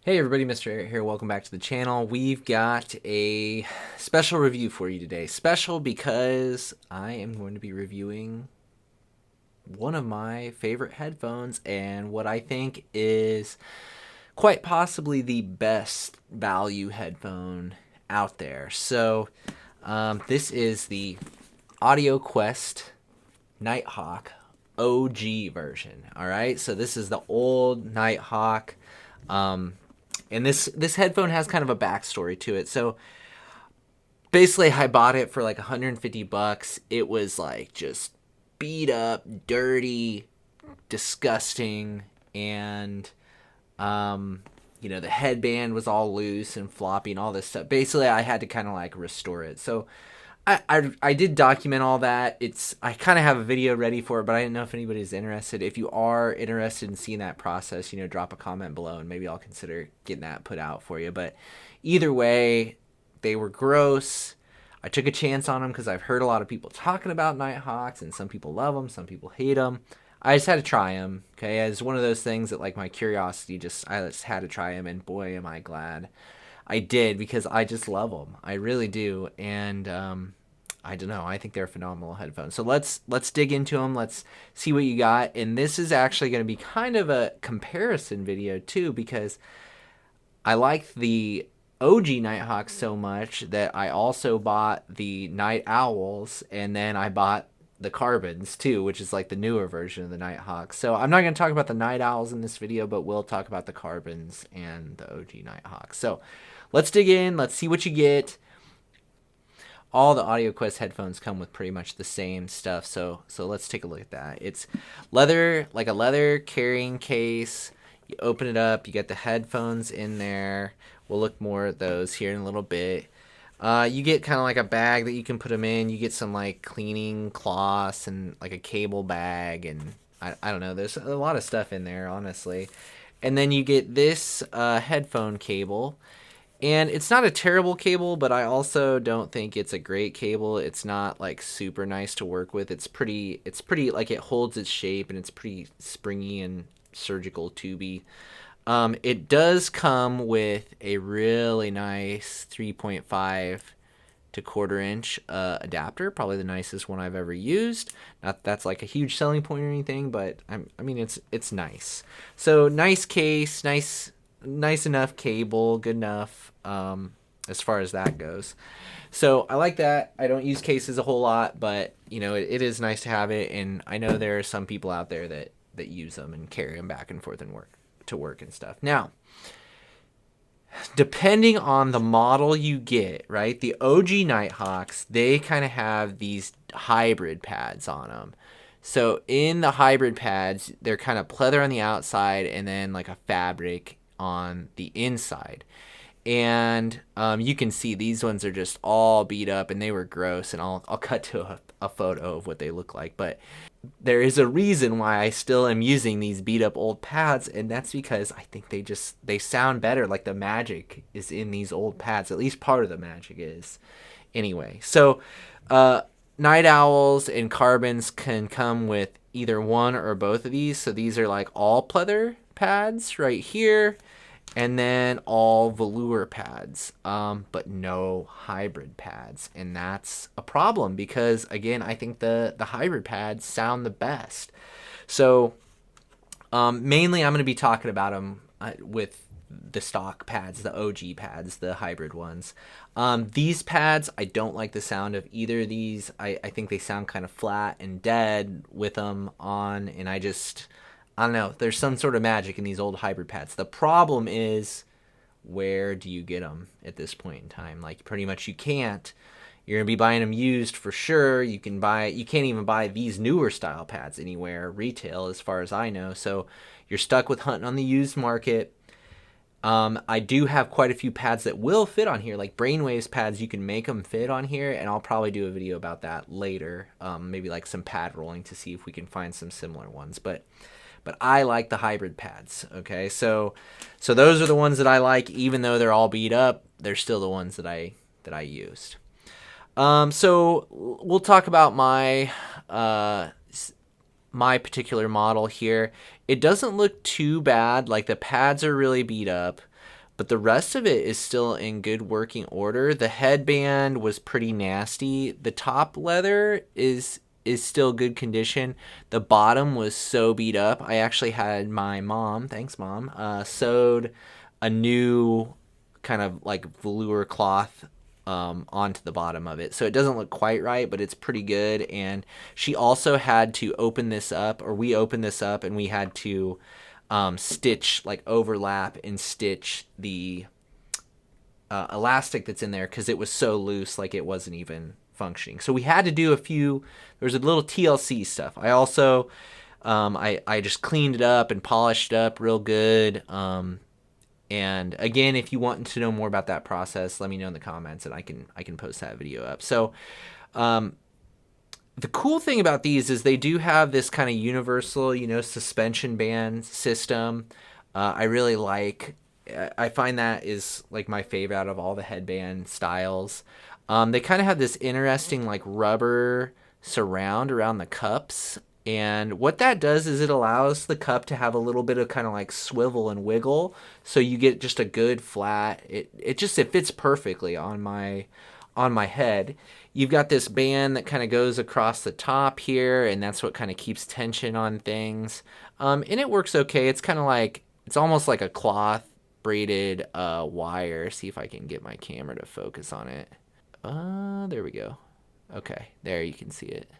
Hey everybody, MrAyrit here. Welcome back to the channel. We've got a special review for you today. Special because I am going to be reviewing one of my favorite headphones and what I think is quite possibly the best value headphone out there. So this is the Audioquest Nighthawk OG version. All right, so this is the old Nighthawk. And this headphone has kind of a backstory to it. So basically, I bought it for like 150 bucks. It was like just beat up, dirty, disgusting, and the headband was all loose and floppy and all this stuff. Basically, I had to kind of like restore it. So I did document all that. I kind of have a video ready for it, but I didn't know if anybody's interested. If you are interested in seeing that process, drop a comment below and maybe I'll consider getting that put out for you. But either way, they were gross. I took a chance on them because I've heard a lot of people talking about Nighthawks, and some people love them, some people hate them. I just had to try them. Okay, it's one of those things that like my curiosity I just had to try them, and boy, am I glad I did, because I just love them. I really do, and I don't know. I think they're phenomenal headphones. So let's dig into them. Let's see what you got. And this is actually going to be kind of a comparison video too, because I like the OG Nighthawks so much that I also bought the Night Owls, and then I bought the Carbons too, which is like the newer version of the Nighthawks. So I'm not going to talk about the Night Owls in this video, but we'll talk about the Carbons and the OG Nighthawks. So let's dig in. Let's see what you get. All the Audioquest headphones come with pretty much the same stuff, so let's take a look at that. It's leather, like a leather carrying case. You open it up, you get the headphones in there. We'll look more at those here in a little bit. You get kind of like a bag that you can put them in. You get some like cleaning cloths and like a cable bag, and I don't know. There's a lot of stuff in there, honestly. And then you get this headphone cable. And it's not a terrible cable, but I also don't think it's a great cable. It's not like super nice to work with. It's pretty like it holds its shape, and it's pretty springy and surgical tubey. It does come with a really nice 3.5 to quarter-inch adapter, probably the nicest one I've ever used. Not that's like a huge selling point or anything, but I mean it's nice. So nice case, nice enough cable, good enough as far as that goes. So I like that. I don't use cases a whole lot, but it is nice to have it, and I know there are some people out there that use them and carry them back and forth and work and stuff. Now, depending on the model you get, right? The OG Nighthawks, they kind of have these hybrid pads on them. So in the hybrid pads, they're kind of pleather on the outside and then like a fabric on the inside. And you can see these ones are just all beat up, and they were gross, and I'll cut to a photo of what they look like. But there is a reason why I still am using these beat up old pads, and that's because I think they sound better. Like the magic is in these old pads, at least part of the magic is. Anyway, so Night Owls and Carbons can come with either one or both of these. So these are like all pleather pads right here, and then all velour pads, but no hybrid pads. And that's a problem because, again, I think the hybrid pads sound the best. So mainly I'm going to be talking about them with the stock pads, the OG pads, the hybrid ones. These pads, I don't like the sound of either of these. I think they sound kind of flat and dead with them on, and I don't know. There's some sort of magic in these old hybrid pads. The problem is, where do you get them at this point in time? Like, pretty much you can't. You're going to be buying them used for sure. You can't even buy these newer style pads anywhere retail as far as I know. So you're stuck with hunting on the used market. I do have quite a few pads that will fit on here, like Brainwaves pads. You can make them fit on here, and I'll probably do a video about that later. Maybe like some pad rolling to see if we can find some similar ones. But I like the hybrid pads. Okay, so those are the ones that I like. Even though they're all beat up, they're still the ones that I used. So we'll talk about my particular model here. It doesn't look too bad. Like, the pads are really beat up. but the rest of it is still in good working order. The headband was pretty nasty. The top leather is still good condition. The bottom was so beat up. I actually had my mom, thanks mom, sewed a new kind of like velour cloth onto the bottom of it. So it doesn't look quite right, but it's pretty good. And she also had to open this up, or we opened this up, and we had to stitch, like overlap and stitch the elastic that's in there because it was so loose, like it wasn't even functioning. So we had to do a few, there was a little TLC stuff. I also, I just cleaned it up and polished it up real good. And again, if you want to know more about that process, let me know in the comments and I can post that video up. So the cool thing about these is they do have this kind of universal, suspension band system. I really like. I find that is like my favorite out of all the headband styles. They kind of have this interesting like rubber surround around the cups. And what that does is it allows the cup to have a little bit of kind of like swivel and wiggle. So you get just a good flat, it fits perfectly on my head. You've got this band that kind of goes across the top here, and that's what kind of keeps tension on things. And it works okay. It's kind of like, it's almost like a cloth braided wire. See if I can get my camera to focus on it. There we go. Okay, there you can see it.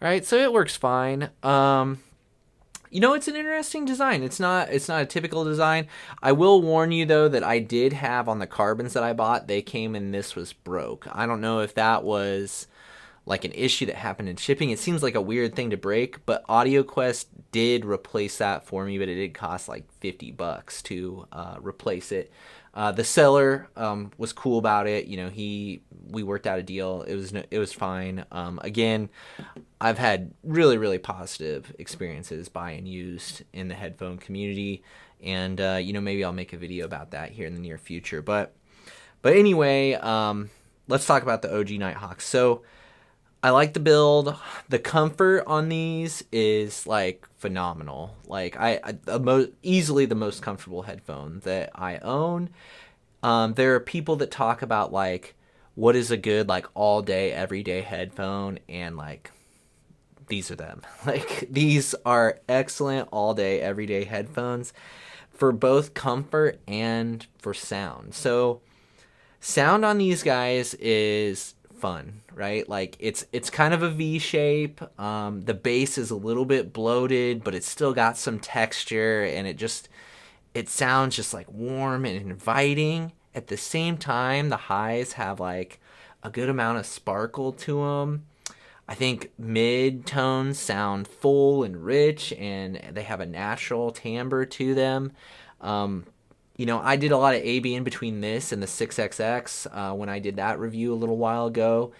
All right, so it works fine. It's an interesting design. It's not a typical design. I will warn you though that I did have on the carbons that I bought, they came and this was broke. I don't know if that was like an issue that happened in shipping. It seems like a weird thing to break, but Audioquest did replace that for me, but it did cost like $50 to replace it. The seller was cool about it. We worked out a deal. It was fine. Again, I've had really, really positive experiences buying used in the headphone community, and maybe I'll make a video about that here in the near future. But anyway, let's talk about the OG Nighthawks. So I like the build. The comfort on these is like phenomenal. Like easily the most comfortable headphone that I own. There are people that talk about like what is a good like all day everyday headphone, and like these are them. Like these are excellent all day everyday headphones for both comfort and for sound. So sound on these guys is fun, right? Like it's kind of a V shape. The bass is a little bit bloated, but it's still got some texture, and it sounds just like warm and inviting. At the same time, the highs have like a good amount of sparkle to them. I think mid tones sound full and rich, and they have a natural timbre to them. I did a lot of A/B in between this and the 6XX when I did that review a little while ago,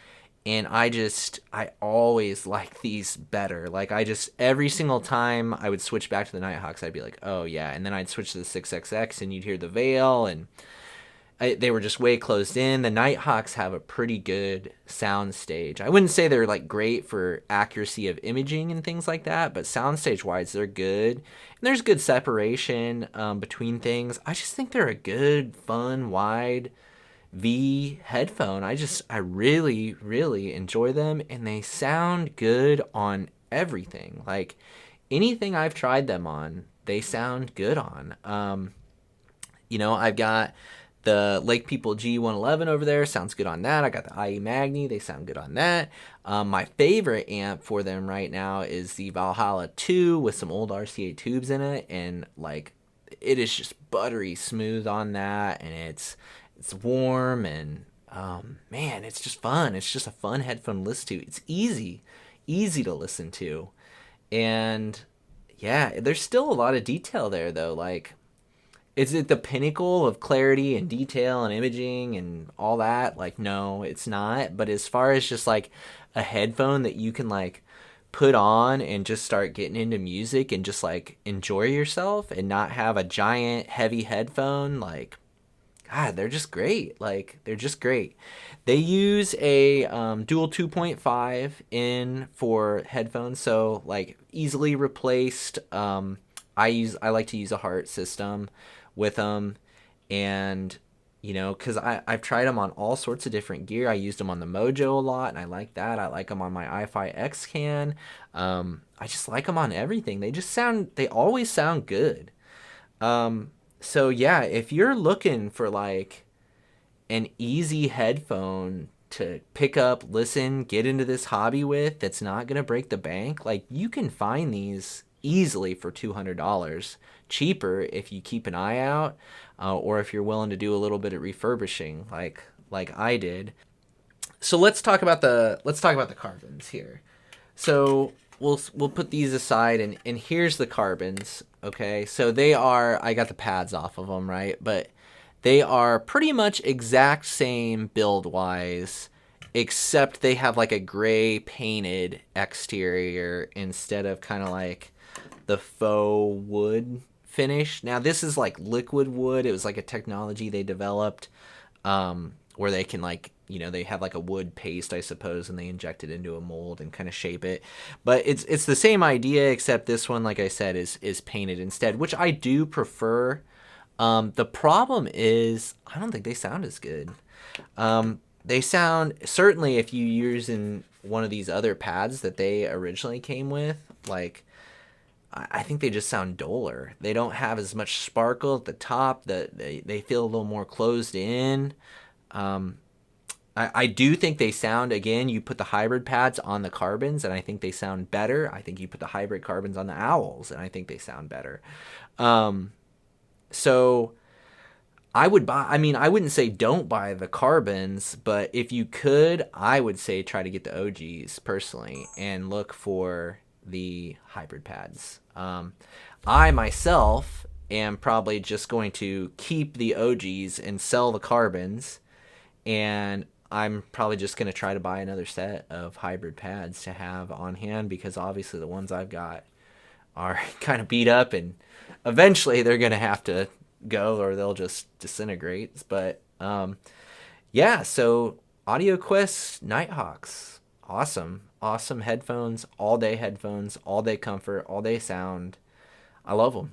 and I always like these better. Like every single time I would switch back to the Nighthawks, I'd be like, oh yeah, and then I'd switch to the 6XX, and you'd hear the veil, and they were just way closed in. The Nighthawks have a pretty good sound stage. I wouldn't say they're like great for accuracy of imaging and things like that, but sound stage wise, they're good. And there's good separation between things. I just think they're a good, fun, wide V headphone. I really, really enjoy them, and they sound good on everything. Like anything I've tried them on, they sound good on. I've got the Lake People G111 over there, sounds good on that. I got the IE Magni, they sound good on that. My favorite amp for them right now is the Valhalla 2 with some old RCA tubes in it, and like it is just buttery smooth on that, and it's warm, and man, it's just fun. It's just a fun headphone to listen to. It's easy to listen to, and yeah, there's still a lot of detail there though. Like, is it the pinnacle of clarity and detail and imaging and all that? Like, no, it's not. But as far as just like a headphone that you can like put on and just start getting into music and just like enjoy yourself and not have a giant heavy headphone, like, God, they're just great. Like, they're just great. They use a dual 2.5 in for headphones, so like easily replaced. I like to use a Heart system with them. And because I've tried them on all sorts of different gear. I used them on the Mojo a lot, and I like that. I like them on my iFi X-Can. I just like them on everything. They always sound good. So yeah, if you're looking for like an easy headphone to pick up, listen, get into this hobby with that's not going to break the bank, like you can find these easily for $200. Cheaper if you keep an eye out, or if you're willing to do a little bit of refurbishing like I did. So let's talk about the carbons here. So we'll put these aside, and here's the carbons. Okay, so I got the pads off of them, right? But they are pretty much exact same build wise, except they have like a gray painted exterior instead of kind of like the faux wood finish. Now this is like liquid wood. It was like a technology they developed, where they can they have like a wood paste, I suppose, and they inject it into a mold and kind of shape it. But it's the same idea, except this one, like I said, is painted instead, which I do prefer. The problem is I don't think they sound as good. They sound, certainly if you use in one of these other pads that they originally came with, like I think they just sound duller. They don't have as much sparkle at the top. They feel a little more closed in. I do think they sound, again, you put the hybrid pads on the carbons, and I think they sound better. I think you put the hybrid carbons on the owls, and I think they sound better. So I wouldn't say don't buy the carbons, but if you could, I would say try to get the OGs personally and look for the hybrid pads. I myself am probably just going to keep the OGs and sell the carbons, and I'm probably just going to try to buy another set of hybrid pads to have on hand, because obviously the ones I've got are kind of beat up, and eventually they're going to have to go or they'll just disintegrate. But yeah, so Audioquest Nighthawks, awesome headphones, all day comfort, all day sound. I love them.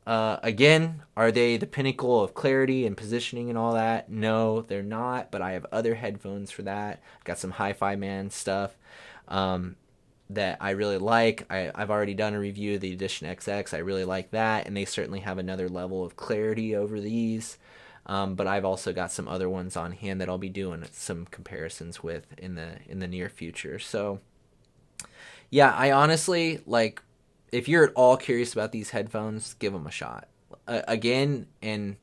Again, are they the pinnacle of clarity and positioning and all that? No, they're not, but I have other headphones for that. Got some Hi-Fi Man stuff that I really like. I've already done a review of the Edition XX. I really like that, and they certainly have another level of clarity over these. But I've also got some other ones on hand that I'll be doing some comparisons with in the near future. So yeah, I honestly, like, if you're at all curious about these headphones, give them a shot. Again, and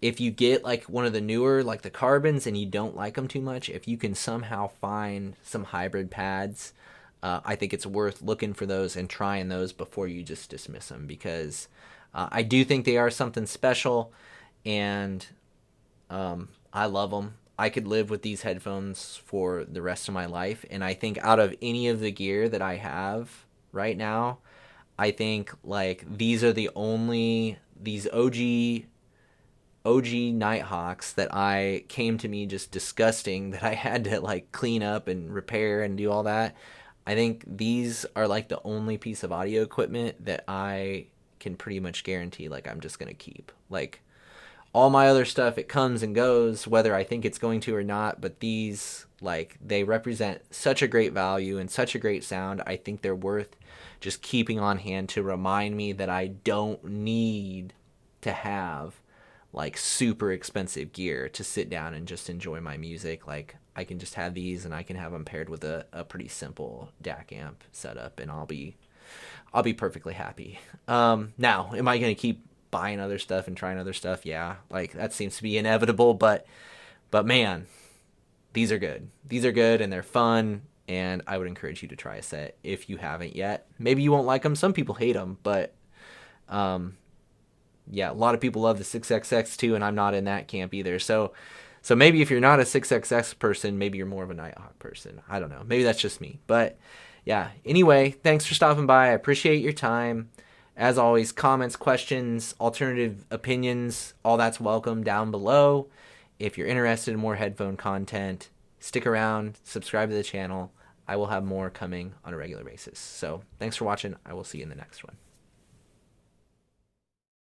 if you get like one of the newer, like the carbons, and you don't like them too much, if you can somehow find some hybrid pads, I think it's worth looking for those and trying those before you just dismiss them, because I do think they are something special, and I love them. I could live with these headphones for the rest of my life, and I think out of any of the gear that I have right now, I think like these are these OG Nighthawks that I came to me just disgusting, that I had to like clean up and repair and do all that. I think these are like the only piece of audio equipment that I can pretty much guarantee like I'm just going to keep. Like all my other stuff, it comes and goes whether I think it's going to or not, but these, like, they represent such a great value and such a great sound. I think they're worth just keeping on hand to remind me that I don't need to have like super expensive gear to sit down and just enjoy my music. Like I can just have these, and I can have them paired with a pretty simple DAC amp setup, and I'll be perfectly happy. Now, am I going to keep buying other stuff and trying other stuff? Yeah, like that seems to be inevitable, but man, these are good. These are good, and they're fun, and I would encourage you to try a set if you haven't yet. Maybe you won't like them. Some people hate them, but yeah, a lot of people love the 6XX too, and I'm not in that camp either. So maybe if you're not a 6XX person, maybe you're more of a Nighthawk person. I don't know. Maybe that's just me. But yeah, anyway, thanks for stopping by. I appreciate your time. As always, comments, questions, alternative opinions, all that's welcome down below. If you're interested in more headphone content, stick around, subscribe to the channel. I will have more coming on a regular basis. So thanks for watching. I will see you in the next one.